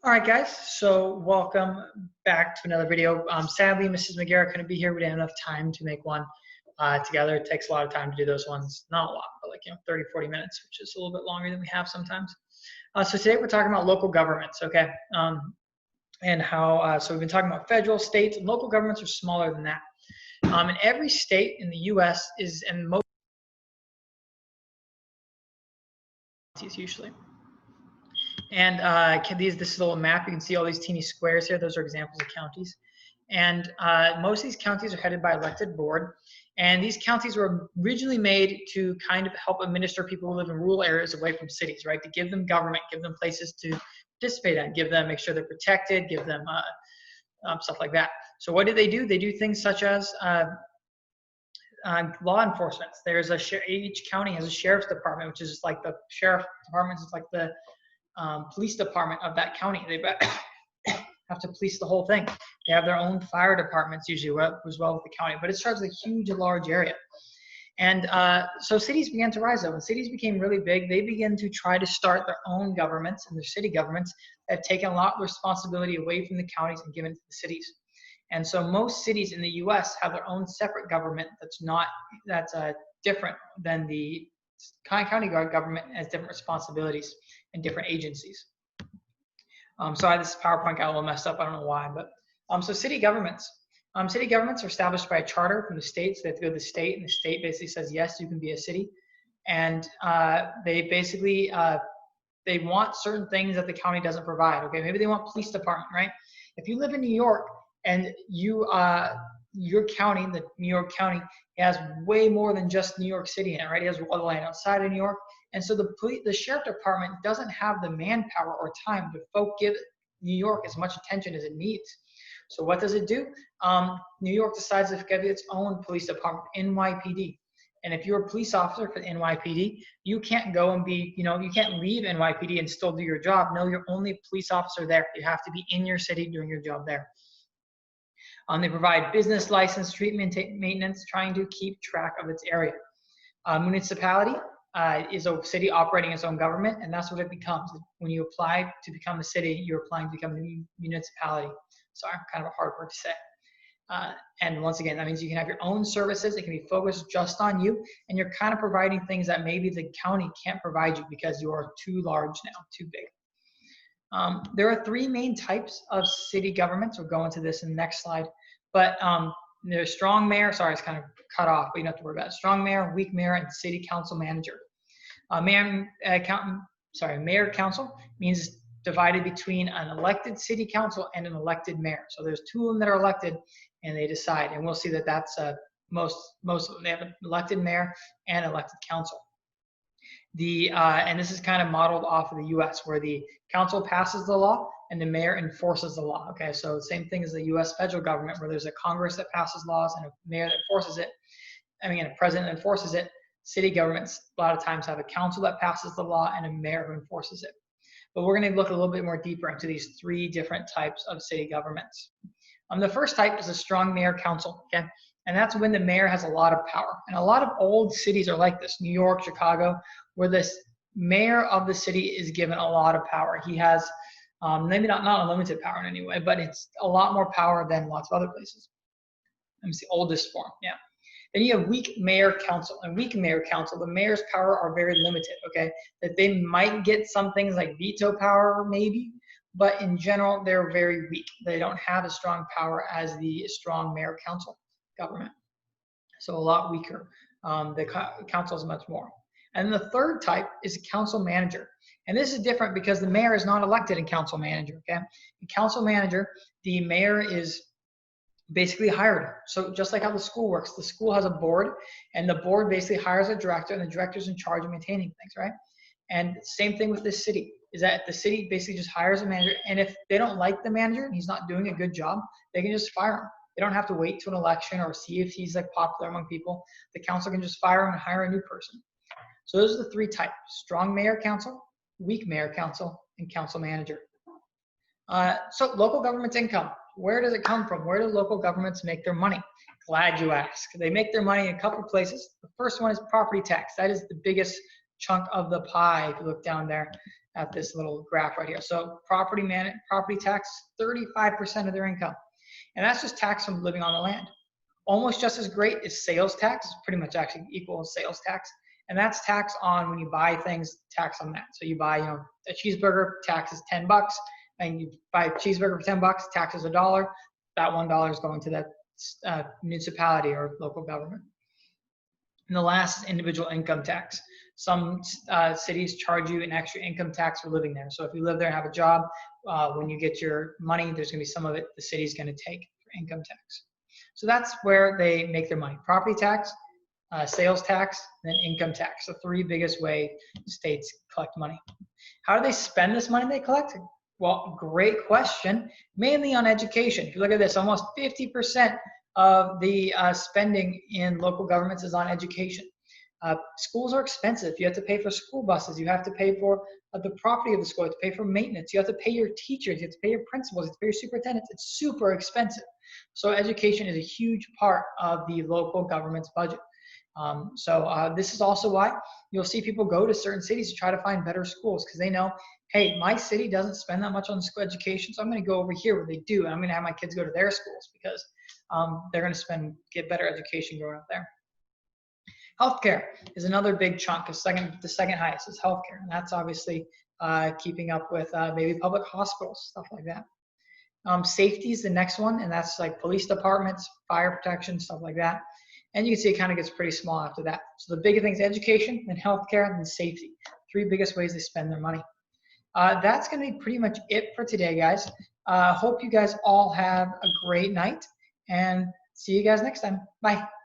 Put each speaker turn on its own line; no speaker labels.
All right, guys, so welcome back to another video. Sadly, Mrs. Magera couldn't be here. We didn't have enough time to make one together. It takes a lot of time to do those ones. Not a lot, but like 30, 40 minutes, which is a little bit longer than we have sometimes. So today we're talking about local governments, okay? And how, so we've been talking about federal, states, and local governments are smaller than that. And every state in the U.S. is, and most usually. And this is a little map. You can see all these teeny squares here. Those are examples of counties. And most of these counties are headed by elected board. And these counties were originally made to kind of help administer people who live in rural areas away from cities, right? To give them government, give them places to participate in, give them, make sure they're protected, give them stuff like that. So what do? They do things such as law enforcement. There's each county has a sheriff's department, which is like the sheriff department is like the police department of that county. They have to police the whole thing. They have their own fire departments usually as well with the county, but it starts with a huge, large area. And so cities began to rise up. When cities became really big, they began to try to start their own governments, and their city governments have taken a lot of responsibility away from the counties and given it to the cities. And so most cities in the U.S. have their own separate government that's different than the county government, has different responsibilities and different agencies. Sorry, this PowerPoint got a little messed up. I don't know why, but so city governments. City governments are established by a charter from the state, so they have to go to the state, and the state basically says, yes, you can be a city. And they basically, they want certain things that the county doesn't provide. Okay, maybe they want police department, right? If you live in New York and your county, the New York County, has way more than just New York City in it, right? It has all the land outside of New York. And so the sheriff department doesn't have the manpower or time to give New York as much attention as it needs. So what does it do? New York decides to give its own police department, NYPD. And if you're a police officer for the NYPD, you can't go and be, you can't leave NYPD and still do your job. No, you're only a police officer there. You have to be in your city doing your job there. They provide business license, treatment, maintenance, trying to keep track of its area. Municipality is a city operating its own government, and that's what it becomes. When you apply to become a city, you're applying to become a municipality. Sorry, kind of a hard word to say. And once again, that means you can have your own services. It can be focused just on you, and you're kind of providing things that maybe the county can't provide you because you are too large now, too big. There are three main types of city governments. We'll go into this in the next slide. But there's strong mayor. Sorry, it's kind of cut off, but you don't have to worry about it. Strong mayor, weak mayor, and city council manager. Mayor council means divided between an elected city council and an elected mayor. So there's two of them that are elected, and they decide. And we'll see that that's most of them. They have an elected mayor and elected council. And this is kind of modeled off of the U.S., where the council passes the law and the mayor enforces the law. Okay, so the same thing as the U.S. federal government, where there's a Congress that passes laws and a mayor that enforces it. A president that enforces it. City governments a lot of times have a council that passes the law and a mayor who enforces it. But we're going to look a little bit more deeper into these three different types of city governments. The first type is a strong mayor council. Okay. And that's when the mayor has a lot of power. And a lot of old cities are like this, New York, Chicago, where the mayor of the city is given a lot of power. He has maybe not unlimited power in any way, but it's a lot more power than lots of other places. Let me see, oldest form, yeah. Then you have weak mayor council. And weak mayor council, the mayor's power are very limited, okay? That they might get some things like veto power maybe, but in general, they're very weak. They don't have as strong power as the strong mayor council government. So a lot weaker. The council is much more. And the third type is council manager. And this is different because the mayor is not elected in council manager, okay? In council manager, the mayor is basically hired. So just like how the school works, the school has a board, and the board basically hires a director, and the director's in charge of maintaining things, right? And same thing with this city, is that the city basically just hires a manager, and if they don't like the manager and he's not doing a good job, they can just fire him. They don't have to wait to an election or see if he's like popular among people. The council can just fire him and hire a new person. So those are the three types: strong mayor council, weak mayor council, and council manager. So local government's income, where does it come from? Where do local governments make their money? Glad you asked. They make their money in a couple of places. The first one is property tax. That is the biggest chunk of the pie if you look down there. at this little graph right here. So property tax, 35% of their income. And that's just tax from living on the land. Almost just as great is sales tax, pretty much actually equal to sales tax. And that's tax on when you buy things, tax on that. So you buy, a cheeseburger, tax is $10, and you buy a cheeseburger for $10, tax is $1. That $1 is going to that municipality or local government. And the last is individual income tax. Some cities charge you an extra income tax for living there. So if you live there and have a job, when you get your money, there's going to be some of it the city's going to take for income tax. So that's where they make their money: property tax, sales tax, and then income tax. The three biggest way states collect money. How do they spend this money they collect? Well, great question. Mainly on education. If you look at this, almost 50% of the spending in local governments is on education. Schools are expensive. You have to pay for school buses. You have to pay for the property of the school. You have to pay for maintenance. You have to pay your teachers. You have to pay your principals. You have to pay your superintendents. It's super expensive. So education is a huge part of the local government's budget. This is also why you'll see people go to certain cities to try to find better schools, because they know, hey, my city doesn't spend that much on school education, so I'm going to go over here where they do, and I'm going to have my kids go to their schools because they're going to get better education growing up there. Healthcare is another big chunk. The second highest is healthcare, and that's obviously keeping up with maybe public hospitals, stuff like that. Safety is the next one, and that's like police departments, fire protection, stuff like that. And you can see it kind of gets pretty small after that. So the bigger things: education, then healthcare, and then safety. Three biggest ways they spend their money. That's going to be pretty much it for today, guys. Hope you guys all have a great night, and see you guys next time. Bye.